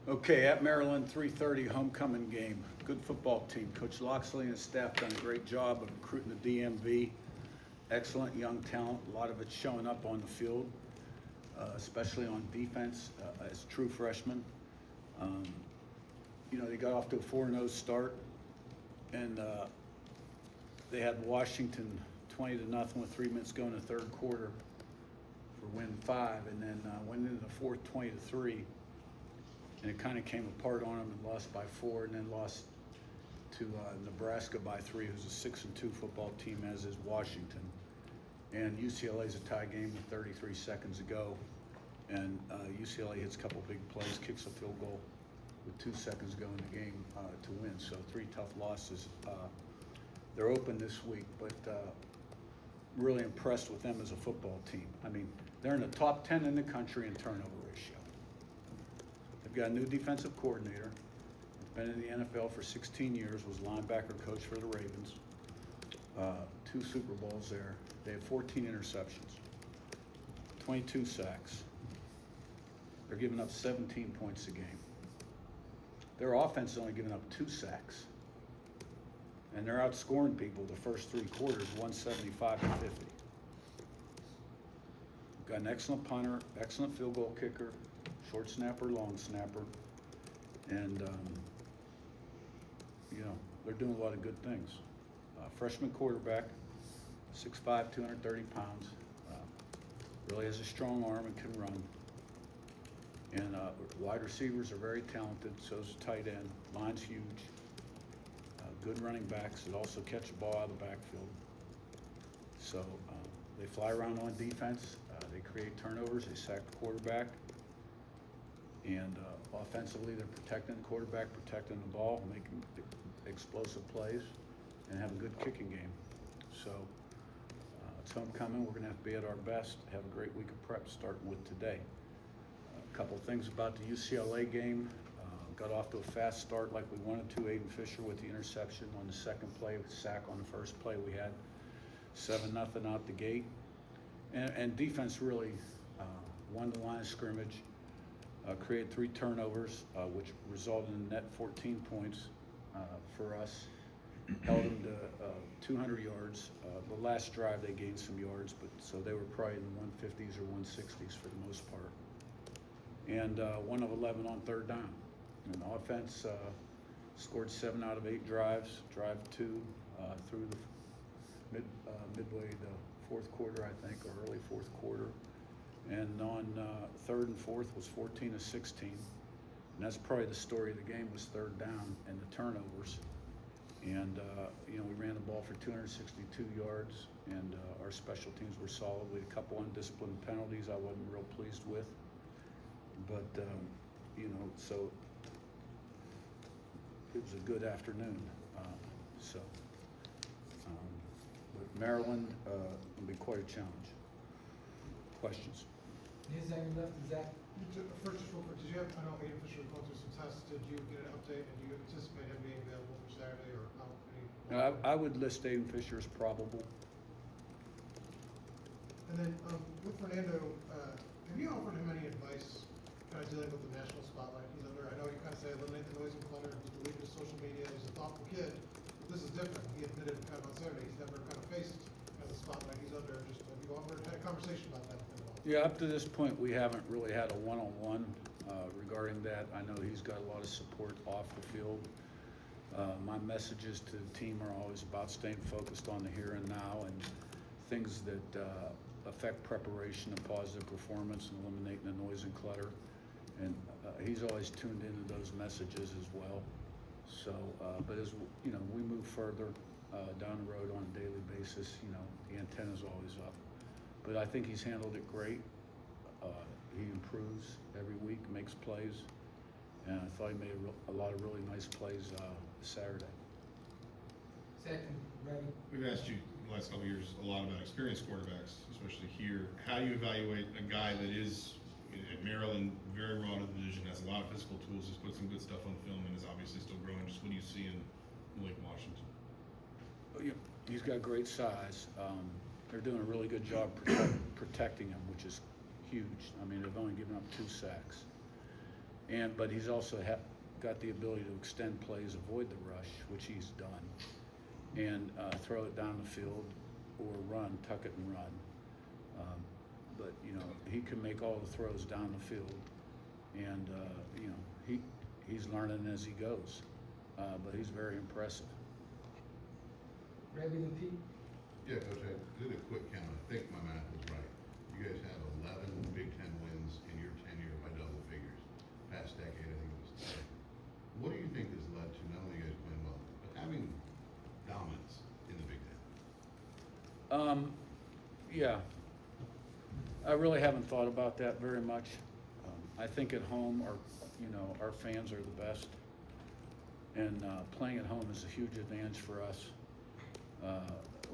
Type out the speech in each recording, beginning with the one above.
Okay, at Maryland, 3:30 homecoming game. Good football team. Coach Loxley and his staff done a great job of recruiting the DMV. Excellent young talent. A lot of it showing up on the field, especially on defense as true freshmen. They got off to a 4-0 start, and they had Washington 20-0 with 3 minutes to go in the third quarter for win 5, and then went into the fourth 20-3. And it kind of came apart on them and lost by 4, and then lost to Nebraska by 3, who's a 6-2 football team, as is Washington. And UCLA's a tie game with 33 seconds to go, and UCLA hits a couple big plays, kicks a field goal with 2 seconds to go in the game to win. So 3 tough losses. They're open this week, but really impressed with them as a football team. I mean, they're in the top 10 in the country in turnover ratio. They've got a new defensive coordinator. Been in the NFL for 16 years, was linebacker coach for the Ravens. 2 Super Bowls there. They have 14 interceptions, 22 sacks. They're giving up 17 points a game. Their offense is only giving up 2 sacks. And they're outscoring people the first 3 quarters, 175-50. Got an excellent punter, excellent field goal kicker, short snapper, long snapper, and they're doing a lot of good things. Freshman quarterback, 6'5", 230 pounds, really has a strong arm and can run. And wide receivers are very talented, so is tight end. Line's huge. Good running backs that also catch the ball out of the backfield. So they fly around on defense. They create turnovers. They sack the quarterback. And offensively, they're protecting the quarterback, protecting the ball, making explosive plays, and have a good kicking game. So it's homecoming. We're going to have to be at our best, have a great week of prep starting with today. A couple things about the UCLA game. Got off to a fast start like we wanted to. Aiden Fisher with the interception on the second play, sack on the first play. We had 7-0 out the gate. And defense really won the line of scrimmage. Created 3 turnovers, which resulted in net 14 points for us. Held them to 200 yards. The last drive they gained some yards, but so they were probably in the 150s or 160s for the most part. And 1 of 11 on third down. And offense scored 7 out of 8 drives. Drive 2 through the midway the fourth quarter, I think, or early fourth quarter. And on third and fourth was 14 of 16. And that's probably the story of the game, was third down and the turnovers. And, we ran the ball for 262 yards, and our special teams were solid. We had a couple undisciplined penalties I wasn't real pleased with. But, so it was a good afternoon. But Maryland will be quite a challenge. Questions? Is that enough? Zach? First, just real quick, did you have, I know Aiden Fisher was going through some tests, did you get an update, and do you anticipate him being available for Saturday, or how many? I would list Aiden Fisher as probable. And then with Fernando, have you offered him any advice kind of dealing with the national spotlight he's under? I know you kind of say eliminate the noise and clutter, just delete his social media, he's a thoughtful kid, but this is different. He admitted kind of on Saturday he's never kind of faced kind of the spotlight he's under. Just have you had a conversation about that with him at all? Yeah, up to this point, we haven't really had a one-on-one regarding that. I know he's got a lot of support off the field. My messages to the team are always about staying focused on the here and now and things that affect preparation and positive performance and eliminating the noise and clutter. And he's always tuned into those messages as well. So, but as we move further down the road on a daily basis, the antenna's always up. But I think he's handled it great. He improves every week, makes plays, and I thought he made a lot of really nice plays Saturday. Second, ready. We've asked you in the last couple of years a lot about experienced quarterbacks, especially here. How do you evaluate a guy that is at Maryland, very raw to the division, has a lot of physical tools, has put some good stuff on film, and is obviously still growing? Just what do you see in Lake Washington? He's got great size. They're doing a really good job protecting him, which is huge. I mean, they've only given up 2 sacks. But he's also got the ability to extend plays, avoid the rush, which he's done, and throw it down the field or run, tuck it and run. But he can make all the throws down the field, and he's learning as he goes. But he's very impressive. Rebby and Pete? Yeah, Coach, I did a quick count. I think my math was right. You guys had 11 Big Ten wins in your tenure by double figures. Past decade, I think it was 10. What do you think has led to not only you guys playing well, but having dominance in the Big Ten? Yeah, I really haven't thought about that very much. I think at home, our fans are the best, and playing at home is a huge advantage for us.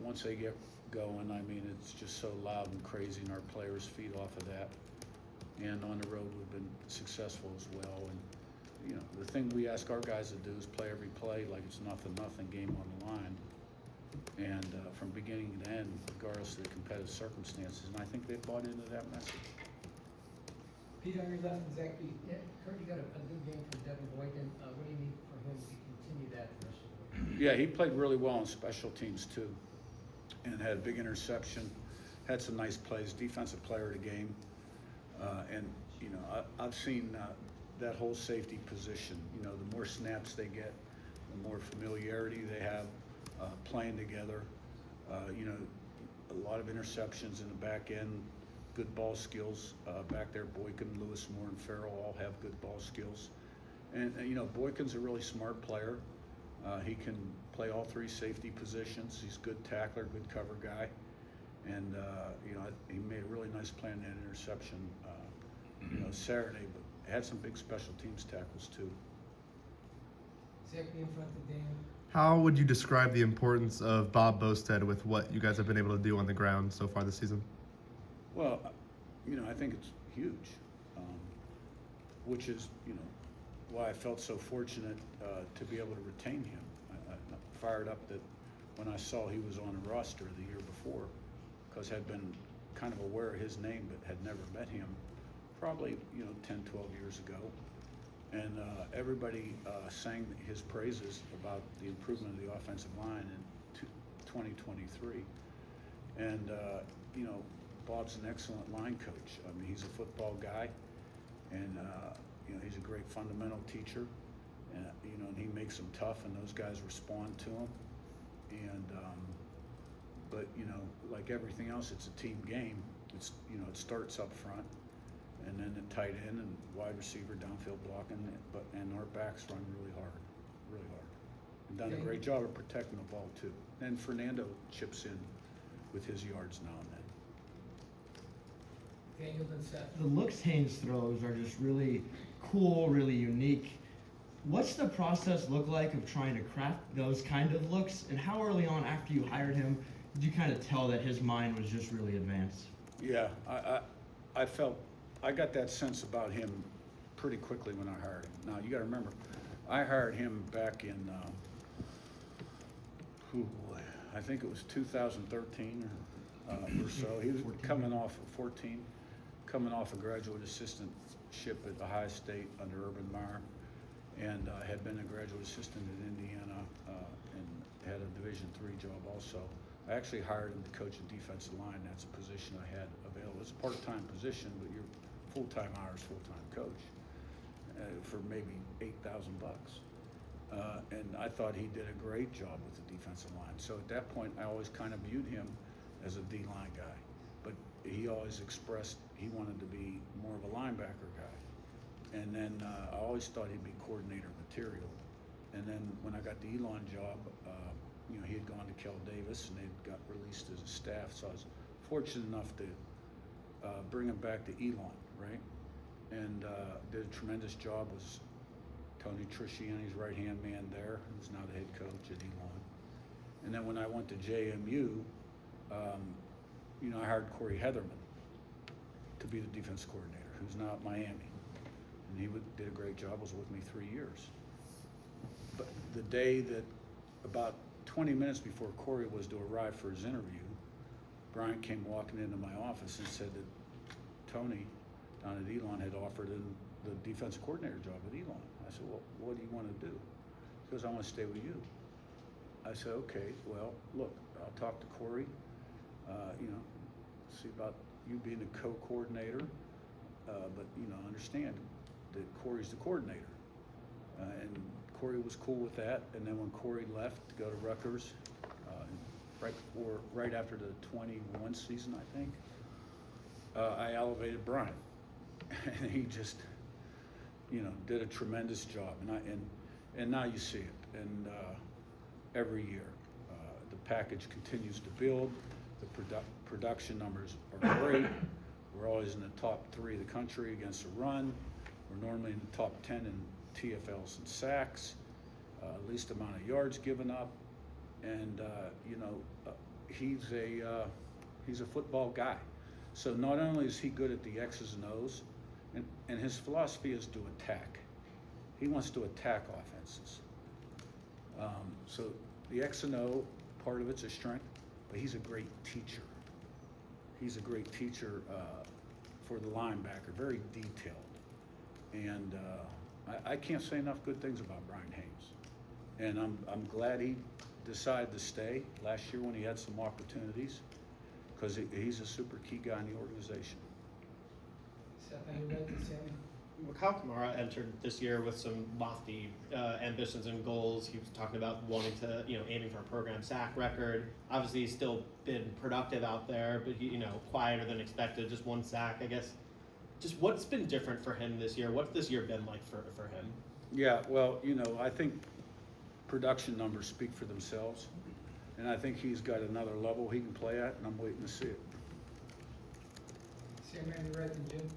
Once they get going, I mean, it's just so loud and crazy, and our players feed off of that. And on the road, we've been successful as well. And the thing we ask our guys to do is play every play like it's nothing, game on the line. And from beginning to end, regardless of the competitive circumstances, and I think they've bought into that message. Pete on your left and Zach Pete. Yeah, Curt, you got a good game from Devin Boykin. What do you need for him to continue that the rest of the way? Yeah, he played really well on special teams too, and had a big interception, had some nice plays, defensive player of the game. I've seen that whole safety position. The more snaps they get, the more familiarity they have playing together. A lot of interceptions in the back end, good ball skills back there. Boykin, Lewis Moore, and Farrell all have good ball skills. And Boykin's a really smart player. He can play all three safety positions. He's a good tackler, good cover guy. And, he made a really nice play on that interception, Saturday, but had some big special teams tackles too. Zach Pete in front of Dan. How would you describe the importance of Bob Bosted with what you guys have been able to do on the ground so far this season? Well, I think it's huge, which is, why I felt so fortunate to be able to retain him. I'm fired up that when I saw he was on the roster the year before, because had been kind of aware of his name but had never met him, probably 10, 12 years ago. And everybody sang his praises about the improvement of the offensive line in 2023. And Bob's an excellent line coach. I mean, he's a football guy, and he's a great fundamental teacher. And and he makes them tough, and those guys respond to him. And but like everything else, it's a team game. It's it starts up front, and then the tight end and wide receiver downfield blocking, and our backs run really hard, and done a great job of protecting the ball too. And Fernando chips in with his yards now and then. Daniel and Seth. The looks Haynes throws are just really cool, really unique. What's the process look like of trying to craft those kind of looks? And how early on after you hired him did you kind of tell that his mind was just really advanced? Yeah, I felt, I got that sense about him pretty quickly when I hired him. Now, you gotta remember, I hired him back in, I think it was 2013 or so. He was coming off of 14, coming off a graduate assistantship at Ohio State under Urban Meyer, and had been a graduate assistant at Indiana and had a Division III job also. I actually hired him to coach a defensive line. That's a position I had available. It's a part-time position, but your full-time hours, full-time coach for maybe $8,000 bucks. And I thought he did a great job with the defensive line. So at that point, I always kind of viewed him as a D-line guy. But he always expressed he wanted to be more of a linebacker guy. And then I always thought he'd be coordinator material. And then when I got the Elon job, he had gone to Kel Davis and they'd got released as a staff. So I was fortunate enough to bring him back to Elon, right? And did a tremendous job. Was Tony Trisciani's right-hand man there, who's now the head coach at Elon. And then when I went to JMU, I hired Corey Heatherman to be the defense coordinator, who's now at Miami. And he did a great job, was with me 3 years. But the day that, about 20 minutes before Corey was to arrive for his interview, Brian came walking into my office and said that Tony down at Elon had offered him the defensive coordinator job at Elon. I said, well, what do you want to do? He goes, I want to stay with you. I said, okay, well, look, I'll talk to Corey, see about you being the co-coordinator, but, understand that Corey's the coordinator. And Corey was cool with that, and then when Corey left to go to Rutgers, right after the 21 season, I think, I elevated Brian, and he just, did a tremendous job, and now you see it, and every year, the package continues to build, the production numbers are great, we're always in the top 3 of the country against the run, we're normally in the top 10 in TFLs and sacks, least amount of yards given up, and he's a football guy. So not only is he good at the X's and O's, and his philosophy is to attack. He wants to attack offenses. So the X and O part of it's a strength, but he's a great teacher. He's a great teacher for the linebacker, very detailed. And I can't say enough good things about Brian Haynes. And I'm glad he decided to stay last year when he had some opportunities, because he's a super key guy in the organization. Seth, on your right, Sammy. Kyle Kamara entered this year with some lofty ambitions and goals. He was talking about wanting to, aiming for a program sack record. Obviously, he's still been productive out there, but he, quieter than expected. Just 1 sack, I guess. Just what's been different for him this year? What's this year been like for him? Yeah, well, I think production numbers speak for themselves, and I think he's got another level he can play at, and I'm waiting to see it. Sammy, on your right, and Jim.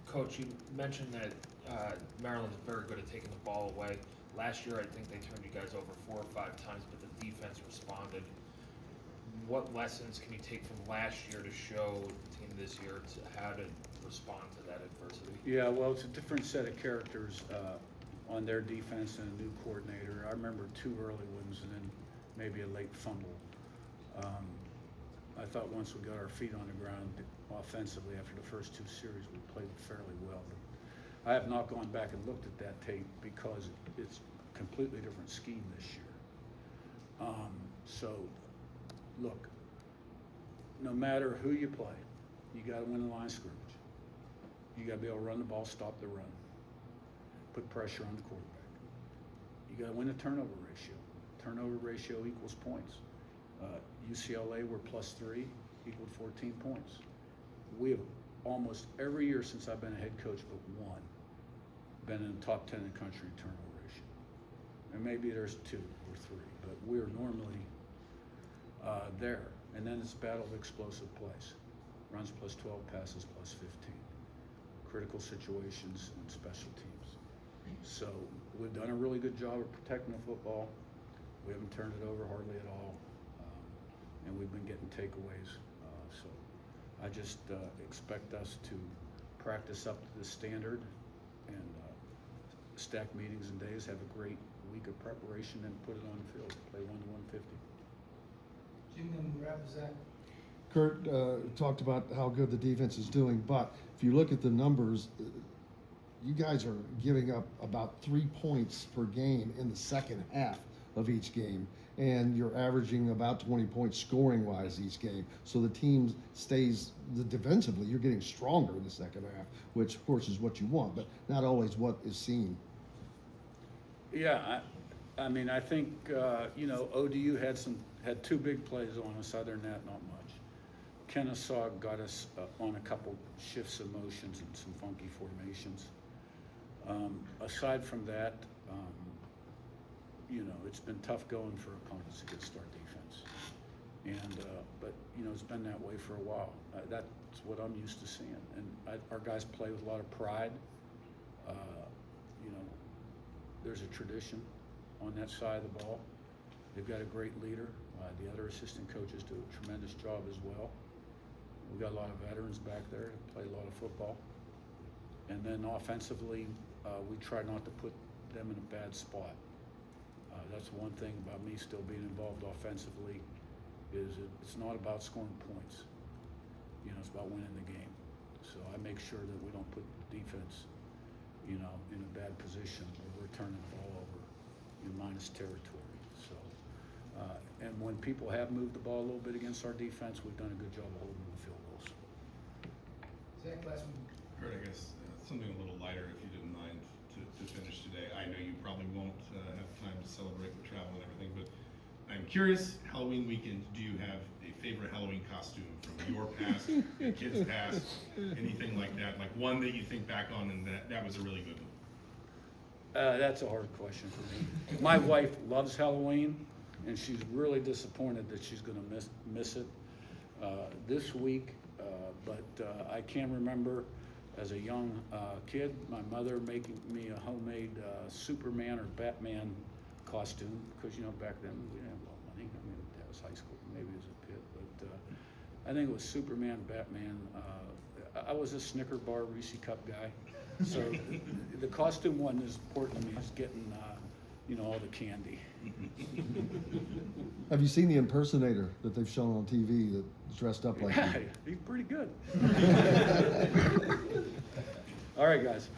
Coach, you mentioned that Maryland is very good at taking the ball away. Last year, I think they turned you guys over 4 or 5 times, but the defense responded. What lessons can you take from last year to show the team this year to how to respond to that adversity? Yeah, well, it's a different set of characters on their defense and a new coordinator. I remember 2 early ones and then maybe a late fumble. I thought once we got our feet on the ground offensively after the first 2 series, we played fairly well. But I have not gone back and looked at that tape because it's a completely different scheme this year. So, look, no matter who you play, you got to win the line of scrimmage. You got to be able to run the ball, stop the run, put pressure on the quarterback. You got to win the turnover ratio. Turnover ratio equals points. UCLA were +3, equaled 14 points. We have almost every year since I've been a head coach but 1 been in the top 10 in the country in turnover ratio. And maybe there's 2 or 3, but we're normally there. And then it's a battle of explosive plays. Runs +12, passes +15. Critical situations and special teams. So we've done a really good job of protecting the football. We haven't turned it over hardly at all. And we've been getting takeaways. So I just expect us to practice up to the standard and stack meetings and days, have a great week of preparation, and put it on the field, play 1 to 150. Jim, then wrap us up. Curt talked about how good the defense is doing, but if you look at the numbers, you guys are giving up about 3 points per game in the second half of each game, and you're averaging about 20 points scoring-wise each game. So the team stays defensively. You're getting stronger in the second half, which of course is what you want, but not always what is seen. Yeah, I mean, I think ODU had 2 big plays on us. Other than that, not much. Kennesaw got us on a couple shifts of motions and some funky formations. Aside from that, it's been tough going for opponents against our defense. And but it's been that way for a while. That's what I'm used to seeing. And our guys play with a lot of pride. There's a tradition on that side of the ball. They've got a great leader. The other assistant coaches do a tremendous job as well. We've got a lot of veterans back there that play a lot of football. And then offensively, we try not to put them in a bad spot. That's one thing about me still being involved offensively is it's not about scoring points. It's about winning the game. So I make sure that we don't put the defense you know, in a bad position where we're turning the ball over in minus territory. So, and when people have moved the ball a little bit against our defense, we've done a good job of holding the field goals. Zach, last one. Kurt, I guess something a little lighter, if you didn't mind, to finish today. I know you probably won't have time to celebrate with travel and everything, but I'm curious, Halloween weekend, do you have a favorite Halloween costume from your past, your kids' past, anything like that? Like one that you think back on and that was a really good one? That's a hard question for me. My wife loves Halloween, and she's really disappointed that she's gonna miss it this week. But I can remember as a young kid, my mother making me a homemade Superman or Batman costume, because, you know, back then we didn't have a lot of money. I mean, that was high school, maybe it was a kid, but I think it was Superman, Batman. I was a Snicker bar Reese Cup guy, so the costume wasn't as important to me as getting, you know, all the candy. Have you seen the impersonator that they've shown on TV that's dressed up like Yeah, you? he's pretty good. All right, guys.